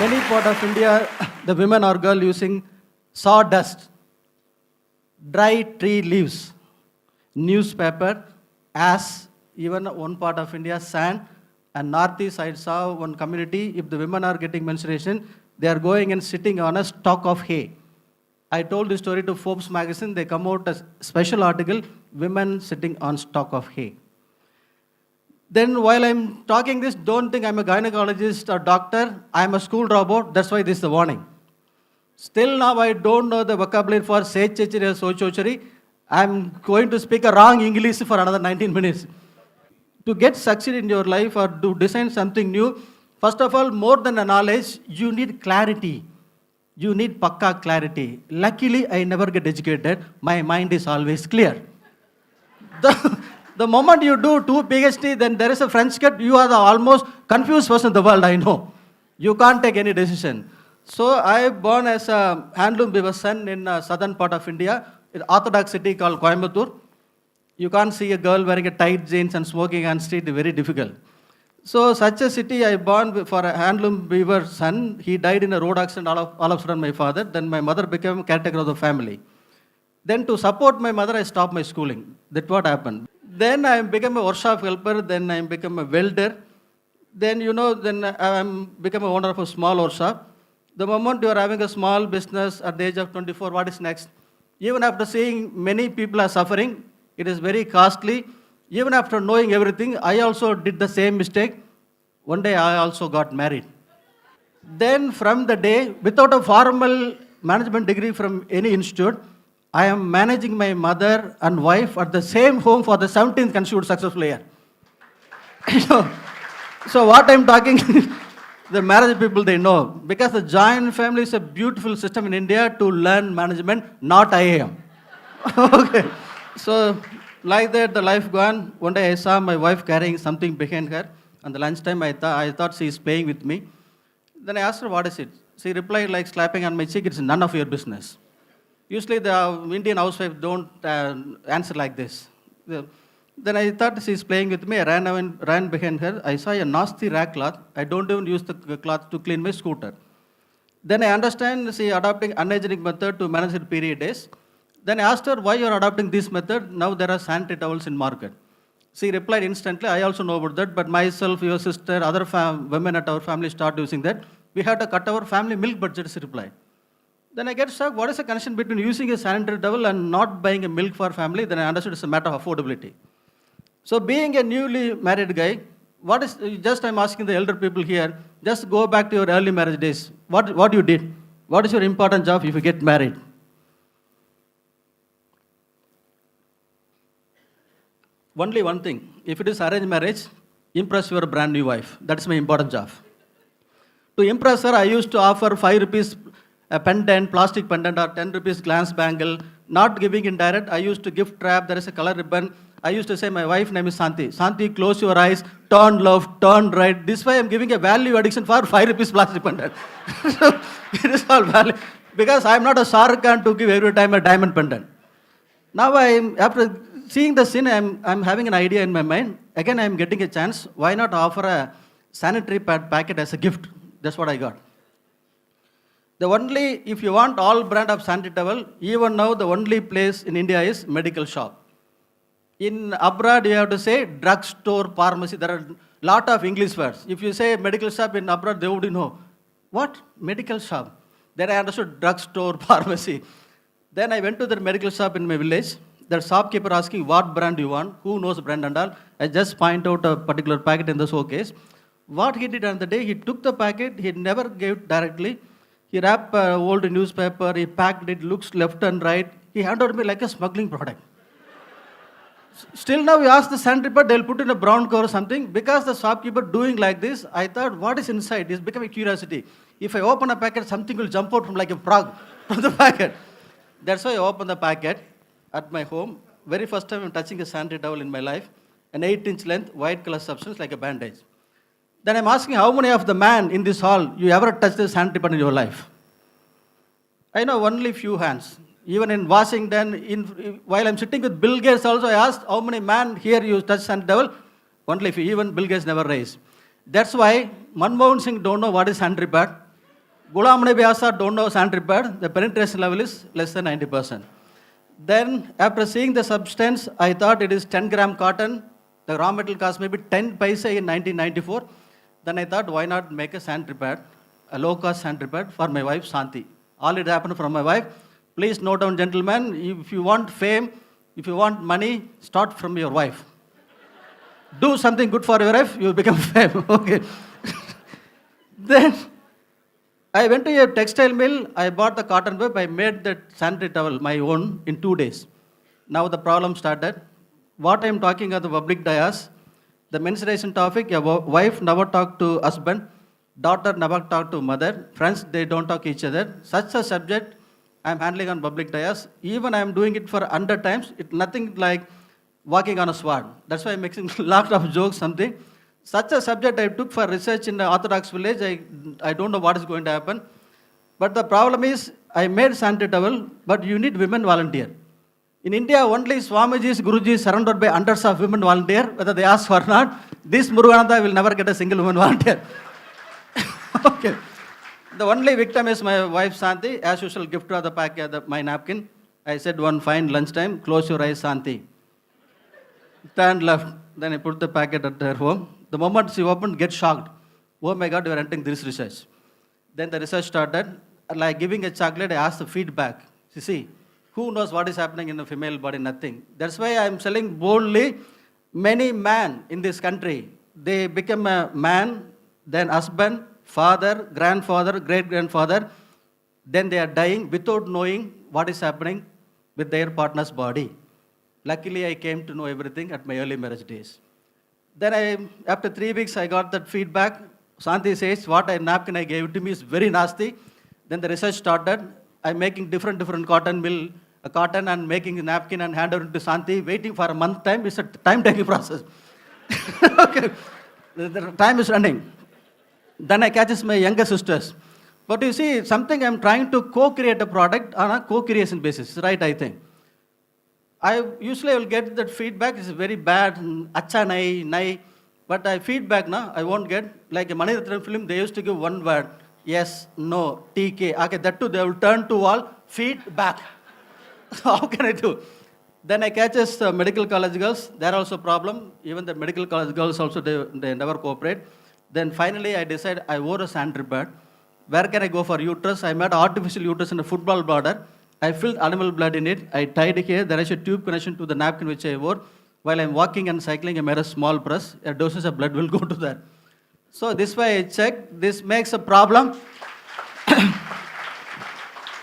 Many part of India, the women or girl using sawdust, dry tree leaves, newspaper, ash, even one part of India, sand, and northeast I saw one community, if the women are getting menstruation, they are going and sitting on a stalk of hay. I told this story to Forbes magazine, they come out a special article, women sitting on stalk of hay. Then while I'm talking this, don't think I'm a gynecologist or doctor, I'm a school dropout, that's why this is the warning. Still now I don't know the vocabulary for sechechiri or sochochari. I'm going to speak a wrong English for another 19 minutes. To get succeed in your life or to design something new, first of all, more than a knowledge, you need clarity. You need pakka clarity. Luckily, I never get educated. My mind is always clear. The moment you do 2 PhD, then there is a French cut, you are the almost confused person in the world, I know. You can't take any decision. So I born as a handloom weaver's son in southern part of India, in orthodox city called Coimbatore. You can't see a girl wearing a tight jeans and smoking on street, very difficult. So such a city I born for a handloom weaver's son. He died in a road accident, all of a sudden my father. Then my mother became caretaker of the family. Then to support my mother, I stopped my schooling. That's what happened. Then I became a workshop helper, then I became a welder. Then, then I became a owner of a small workshop. The moment you are having a small business at the age of 24, what is next? Even after seeing many people are suffering, it is very costly. Even after knowing everything, I also did the same mistake. One day I also got married. Then from the day, without a formal management degree from any institute, I am managing my mother and wife at the same home for the 17th consecutive successful year. So what I'm talking, the marriage people, they know. Because the joint family is a beautiful system in India to learn management, not IAM. Okay. So like that, the life gone. One day I saw my wife carrying something behind her. And the lunchtime, I thought she is playing with me. Then I asked her, what is it? She replied like slapping on my cheek, it's none of your business. Usually the Indian housewife don't answer like this. Then I thought she's playing with me. I ran behind her. I saw a nasty rag cloth. I don't even use the cloth to clean my scooter. Then I understand she adopting unhygienic method to manage her period days. Then I asked her why you are adopting this method. Now there are sanitary towels in market. She replied instantly, I also know about that, but myself, your sister, other women at our family start using that. We had to cut our family milk budget, she replied. Then I get shocked, what is the connection between using a sanitary towel and not buying a milk for family? Then I understood it's a matter of affordability. So being a newly married guy, I'm asking the elder people here, just go back to your early marriage days. What you did? What is your important job if you get married? Only one thing, if it is arranged marriage, impress your brand new wife. That's my important job. To impress her, I used to offer 5 rupees a pendant, plastic pendant, or 10 rupees glance bangle, not giving in direct. I used to gift trap, there is a color ribbon. I used to say, my wife name is Santi. Santi, close your eyes, turn left, turn right. This way I'm giving a value addition for 5 rupees plastic pendant. So, it is all value. Because I'm not a Sarkhan to give every time a diamond pendant. Now after seeing the scene, I'm having an idea in my mind. Again, I'm getting a chance. Why not offer a sanitary pad packet as a gift? That's what I got. If you want all brand of sanitary towel, even now the only place in India is medical shop. In abroad, you have to say drugstore, pharmacy. There are a lot of English words. If you say medical shop in abroad, they would know. What? Medical shop. Then I understood drugstore, pharmacy. Then I went to the medical shop in my village. The shopkeeper asking what brand you want, who knows brand and all. I just point out a particular packet in the showcase. What he did on the day, he took the packet, he never gave it directly. He wrapped old newspaper, he packed it, looks left and right. He handed me like a smuggling product. Still now we ask the sanitary pad, they'll put in a brown cover or something. Because the shopkeeper doing like this, I thought, what is inside? It's becoming a curiosity. If I open a packet, something will jump out from like a frog from the packet. That's why I opened the packet at my home. Very first time I'm touching a sanitary towel in my life. An 8-inch length, white color substance like a bandage. Then I'm asking how many of the man in this hall you ever touched the sanitary pad in your life? I know only few hands. Even in Washington, while I'm sitting with Bill Gates also, I asked how many man here you touch sanitary towel? Only few. Even Bill Gates never raised. That's why Manmohan Singh don't know what is sanitary pad. Gulam Nabi Azad don't know sanitary pad, the penetration level is less than 90%. Then, after seeing the substance, I thought it is 10-gram cotton. The raw material cost maybe 10 paisa in 1994. Then I thought, why not make a sanitary pad, a low-cost sanitary pad for my wife, Santi. All it happened from my wife. Please note down, gentlemen, if you want fame, if you want money, start from your wife. Do something good for your wife, you become fame. Okay. Then I went to a textile mill, I bought the cotton web, I made that sanitary towel, my own, in 2 days. Now the problem started. What I am talking at the public dais, the menstruation topic, a wife never talk to husband, daughter never talk to mother, friends, they don't talk each other. Such a subject I am handling on public dais. Even I am doing it for 100 times, it's nothing like walking on a sword. That's why I'm making a lot of jokes, something. Such a subject I took for research in the Orthodox village, I don't know what is going to happen. But the problem is, I made sanitary towel, but you need women volunteer. In India, only Swamijis, Gurujis surrounded by hundreds of women volunteer, whether they ask or not. This Muruganantham will never get a single woman volunteer. Okay. The only victim is my wife Santi. As usual, gift her the pack, my napkin. I said one fine lunchtime, close your eyes, Santi. Turn left. Then I put the packet at her home. The moment she opened, get shocked. Oh my God, you are entering this research. Then the research started. Like giving a chocolate, I asked the feedback. See, who knows what is happening in the female body? Nothing. That's why I am selling boldly. Many men in this country, they become a man, then husband, father, grandfather, great-grandfather. Then they are dying without knowing what is happening with their partner's body. Luckily, I came to know everything at my early marriage days. Then after 3 weeks, I got that feedback. Santi says, what napkin I gave to me is very nasty. Then the research started. I'm making different cotton and making a napkin and hand over to Santi, waiting for a month time. It's a time-taking process. Okay. The time is running. Then I catches my younger sisters. But you see, something I'm trying to co-create a product on a co-creation basis, right, I think. I usually will get that feedback, it's very bad, acha nai, but I feedback now, I won't get. Like a Mani Ratnam film, they used to give one word, yes, no, TK. Okay, that too, they will turn to all, feedback. How can I do? Then I catches the medical college girls, they're also a problem. Even the medical college girls also, they never cooperate. Then finally I decided I wore a sanitary pad. Where can I go for uterus? I made artificial uterus in a football border. I filled animal blood in it. I tied it here. There is a tube connection to the napkin which I wore. While I'm walking and cycling, I made a small press. A doses of blood will go to that. So this way I checked. This makes a problem.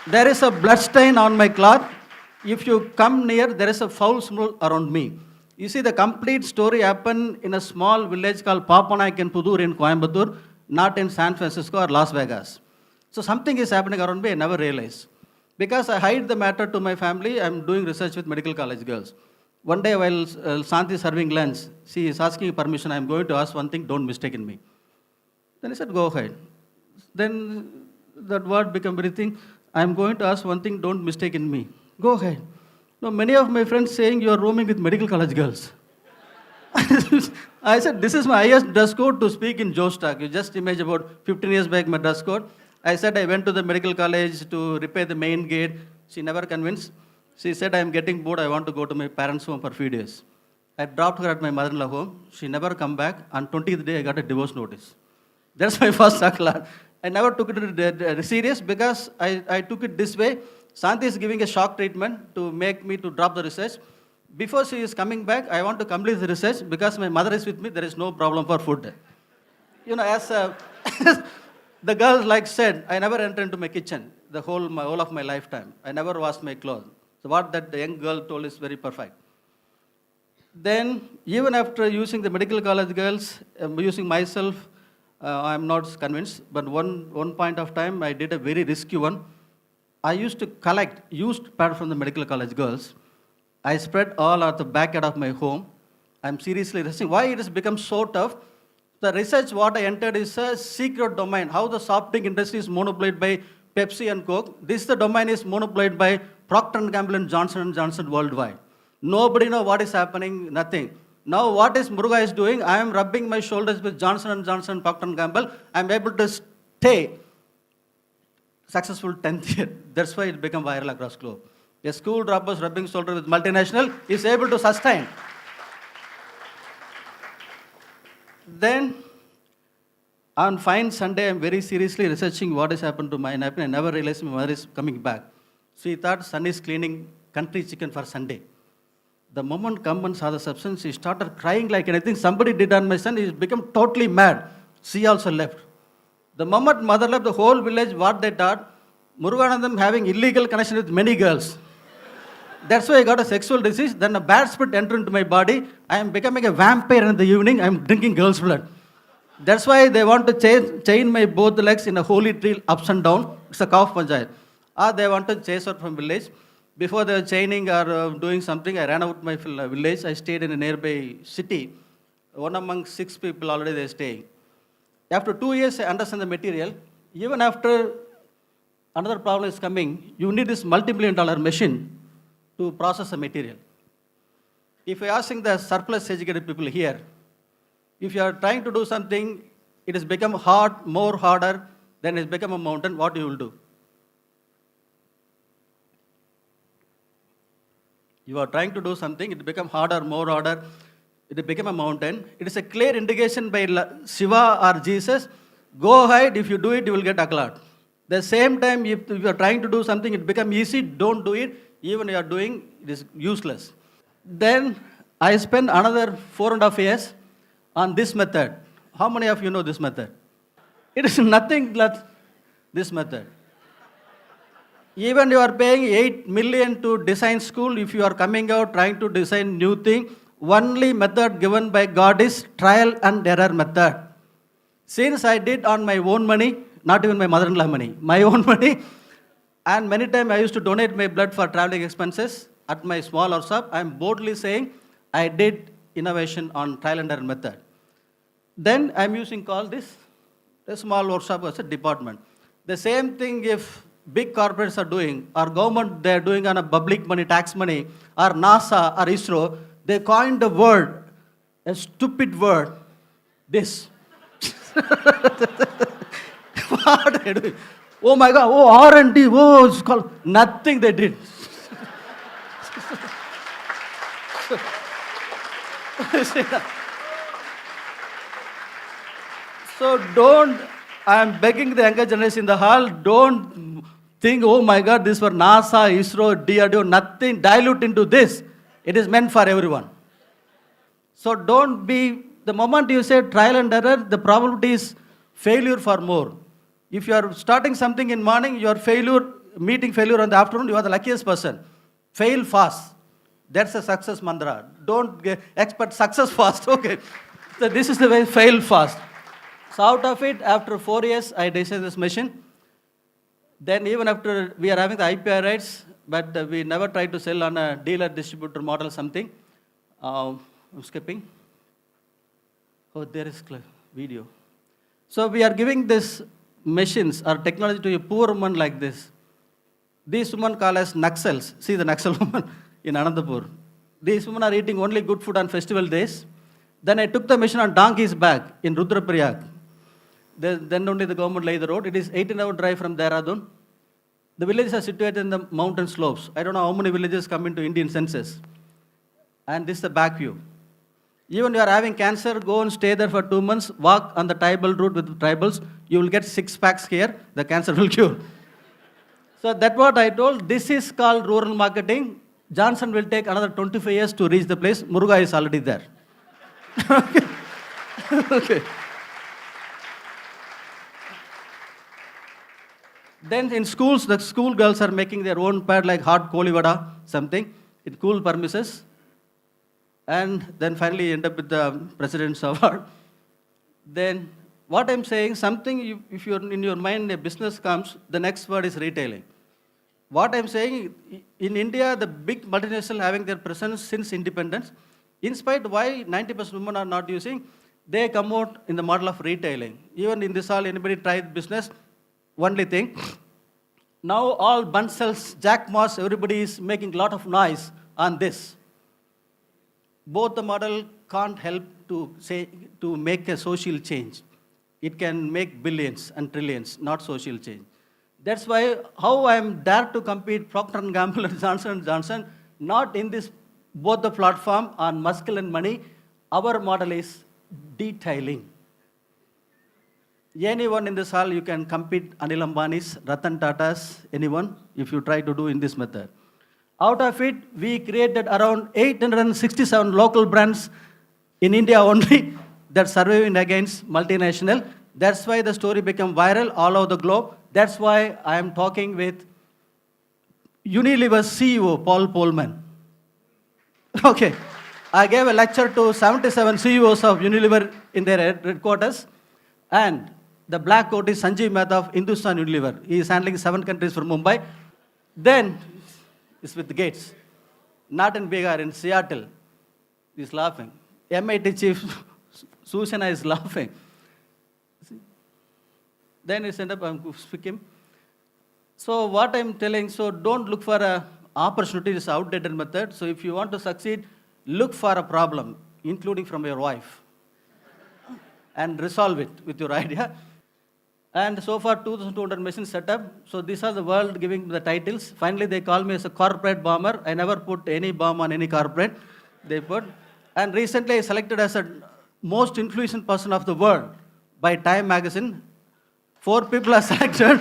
There is a blood stain on my cloth. If you come near, there is a foul smell around me. You see, the complete story happened in a small village called Papanaik in Pudur in Coimbatore, not in San Francisco or Las Vegas. So something is happening around me, I never realized. Because I hide the matter to my family, I'm doing research with medical college girls. One day while Santi is serving lunch, she is asking permission, I'm going to ask one thing, don't mistake in me. Then I said, go ahead. Then that word became very thing, I'm going to ask one thing, don't mistake in me. Go ahead. Now many of my friends saying you are roaming with medical college girls. I said, this is my highest dress code to speak in Joe Stock. You just imagine about 15 years back my dress code. I said I went to the medical college to repair the main gate. She never convinced. She said, I am getting bored. I want to go to my parents' home for a few days. I dropped her at my mother-in-law home. She never come back. On 20th day, I got a divorce notice. That's my first sakla. I never took it serious because I took it this way. Santi is giving a shock treatment to make me to drop the research. Before she is coming back, I want to complete the research because my mother is with me. There is no problem for food. You know, as the girl said, I never entered into my kitchen the whole of my lifetime. I never washed my clothes. So what that the young girl told is very perfect. Then, even after using the medical college girls, using myself, I'm not convinced. But one point of time, I did a very risky one. I used to collect used pad from the medical college girls. I spread all at the back end of my home. I'm seriously researching why it has become so tough. The research what I entered is a secret domain. How the soft drink industry is monopolized by Pepsi and Coke. This the domain is monopolized by Procter & Gamble and Johnson & Johnson worldwide. Nobody know what is happening, nothing. Now what is Muruga is doing, I am rubbing my shoulders with Johnson & Johnson, Procter & Gamble. I am able to stay successful 10th year. That's why it became viral across globe. A school dropper rubbing shoulder with multinational is able to sustain. Then on fine Sunday, I'm very seriously researching what has happened to my napkin. I never realized my mother is coming back. She thought son is cleaning country chicken for Sunday. The moment come and saw the substance, she started crying like anything somebody did on my son. He became totally mad. She also left. The moment mother left, the whole village, what they thought, Muruganantham having illegal connection with many girls. That's why I got a sexual disease. Then a bad spirit entered into my body. I am becoming a vampire in the evening. I am drinking girl's blood. That's why they want to chain my both legs in a holy tree ups and down. It's a cow panchayat. Or they want to chase out from village. Before they were chaining or doing something, I ran out my village. I stayed in a nearby city. One among 6 people already they are staying. After 2 years, I understand the material. Even after another problem is coming, you need this multi-billion-dollar machine to process the material. If you're asking the surplus educated people here, if you are trying to do something, it has become hard, more harder, then it's become a mountain, what you will do? You are trying to do something, it become harder, more harder, it become a mountain. It is a clear indication by Shiva or Jesus, go ahead, if you do it, you will get accolade. The same time, if you are trying to do something, it become easy, don't do it. Even you are doing, it is useless. Then I spent another 4.5 years on this method. How many of you know this method? It is nothing but this method. Even you are paying 8 million to design school, if you are coming out trying to design new thing, only method given by God is trial and error method. Since I did on my own money, not even my mother-in-law money, my own money, and many times I used to donate my blood for traveling expenses at my small workshop. I am boldly saying I did innovation on trial and error method. Then I am using called this, a small workshop as a department. The same thing if big corporates are doing, or government they are doing on a public money, tax money, or NASA or ISRO, they coined the word, a stupid word, this. What are they doing? Oh my God, oh R&D, oh, it's called, nothing they did. So don't, I am begging the younger generation in the hall, don't think, oh my God, this for NASA, ISRO, DRDO, nothing, dilute into this. It is meant for everyone. So don't be, the moment you say trial and error, the probability is failure for more. If you are starting something in morning, you are meeting failure on the afternoon, you are the luckiest person. Fail fast. That's a success mantra. Don't expect success fast. Okay. So this is the way, fail fast. So out of it, after 4 years, I designed this machine. Then even after, we are having the IPR rights, but we never tried to sell on a dealer-distributor model something. I'm skipping. Oh, there is video. So we are giving this machines or technology to a poor woman like this. These women call as Naxals. See the Naxal woman in Anandapur. These women are eating only good food on festival days. Then I took the machine on donkey's back in Rudraprayag. Then only the government laid the road. It is 18-hour drive from Dehradun. The villages are situated in the mountain slopes. I don't know how many villages come into Indian census. And this is the back view. Even you are having cancer, go and stay there for 2 months, walk on the tribal route with the tribals, you will get 6 packs here, the cancer will cure. So that's what I told. This is called rural marketing. Johnson will take another 25 years to reach the place. Muruga is already there. Okay. Okay. Then in schools, the school girls are making their own pad like hot kolivada, something. It cool premises. And then finally end up with the President's Award. Then what I'm saying, something, if you're in your mind, a business comes, the next word is retailing. What I'm saying, in India, the big multinational having their presence since independence, in spite why 90% women are not using, they come out in the model of retailing. Even in this hall, anybody tried business, only thing, now all Bunsells, Jack Moss, everybody is making a lot of noise on this. Both the model can't help to make a social change. It can make billions and trillions, not social change. That's why how I am dare to compete Procter & Gamble and Johnson & Johnson, not in this both the platform on muscle and money. Our model is detailing. Anyone in this hall, you can compete Anil Ambani's, Ratan Tata's, anyone, if you try to do in this method. Out of it, we created around 867 local brands in India only that surviving against multinational. That's why the story became viral all over the globe. That's why I am talking with Unilever CEO, Paul Polman. Okay. I gave a lecture to 77 CEOs of Unilever in their headquarters. And the black coat is Sanjeev Mehta of Hindustan Unilever. He is handling 7 countries from Mumbai. Then, it's with Gates. Not in Bihar, in Seattle. He's laughing. MIT chief Susana is laughing. Then he said, I'm speaking. So what I'm telling, so don't look for a opportunity, it's outdated method. So if you want to succeed, look for a problem, including from your wife, and resolve it with your idea. And so far, 2,200 machines set up. So these are the world giving the titles. Finally, they call me as a corporate bomber. I never put any bomb on any corporate. They put. And recently, I selected as a most influential person of the world by Time magazine. 4 people are selected.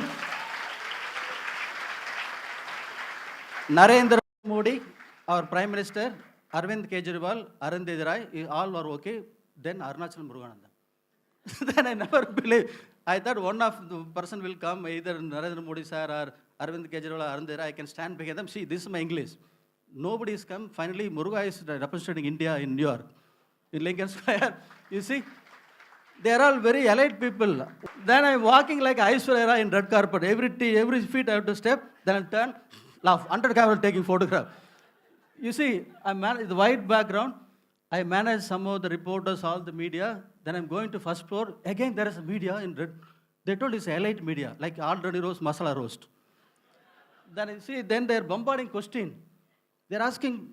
Narendra Modi, our Prime Minister, Arvind Kejriwal, Arundhati Roy, all were okay. Then Arunachalam Muruganantham. Then I never believed. I thought one of the person will come, either Narendra Modi sir or Arvind Kejriwal or Arundhati Roy. I can stand behind them. See, this is my English. Nobody has come. Finally, Muruga is representing India in New York, in Lincoln Square. You see, they are all very elite people. Then I'm walking like Aishwarya Rai in red carpet. Every feet I have to step. Then I turn, laugh. Under camera taking photograph. You see, I manage the white background. I manage some of the reporters, all the media. Then I'm going to first floor. Again, there is a media in red. They told it's elite media, like already roast, masala roast. Then you see, then they're bombarding question. They're asking,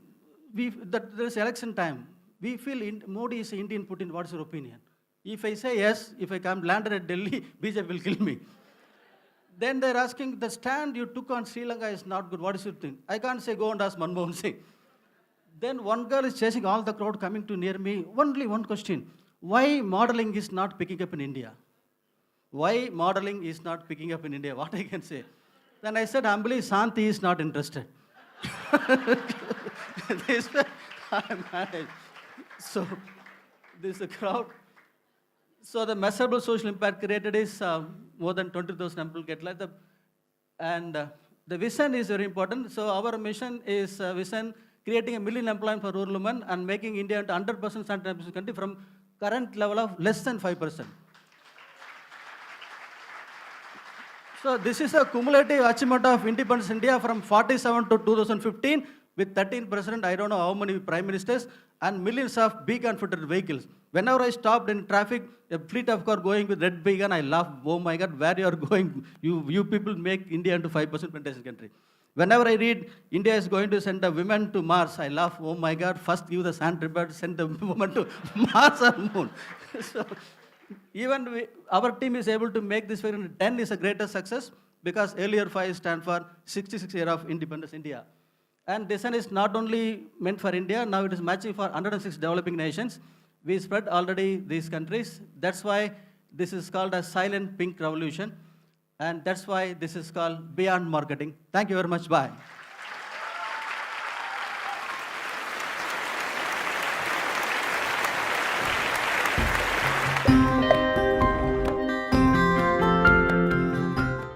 that there is election time. We feel Modi is Indian Putin. What's your opinion? If I say yes, if I come landed at Delhi, BJP will kill me. Then they're asking, the stand you took on Sri Lanka is not good. What is your thing? I can't say go and ask Manmohan Singh. Then one girl is chasing all the crowd coming to near me. Only one question. Why modeling is not picking up in India? Why modeling is not picking up in India? What I can say? Then I said, humbly, Santi is not interested. This I managed. So this is a crowd. So the measurable social impact created is more than 20,000 people get like that. And the vision is very important. So our mission is vision creating 1 million employment for rural women and making India into 100% sanitary country from current level of less than 5%. So this is a cumulative achievement of independence India from 47 to 2015 with 13%, I don't know how many prime ministers, and millions of beacon-fitted vehicles. Whenever I stopped in traffic, a fleet of cars going with red beacon, I laughed, oh my God, where you are going? You people make India into 5% penetration country. Whenever I read India is going to send a women to Mars, I laugh, oh my God, first give the sanitary but send the woman to Mars or Moon. So even our team is able to make this figure 10 is a greater success because earlier 5 stand for 66 year of independence India. And this one is not only meant for India, now it is matching for 106 developing nations. We spread already these countries. That's why this is called a silent pink revolution. And that's why this is called beyond marketing. Thank you very much. Bye.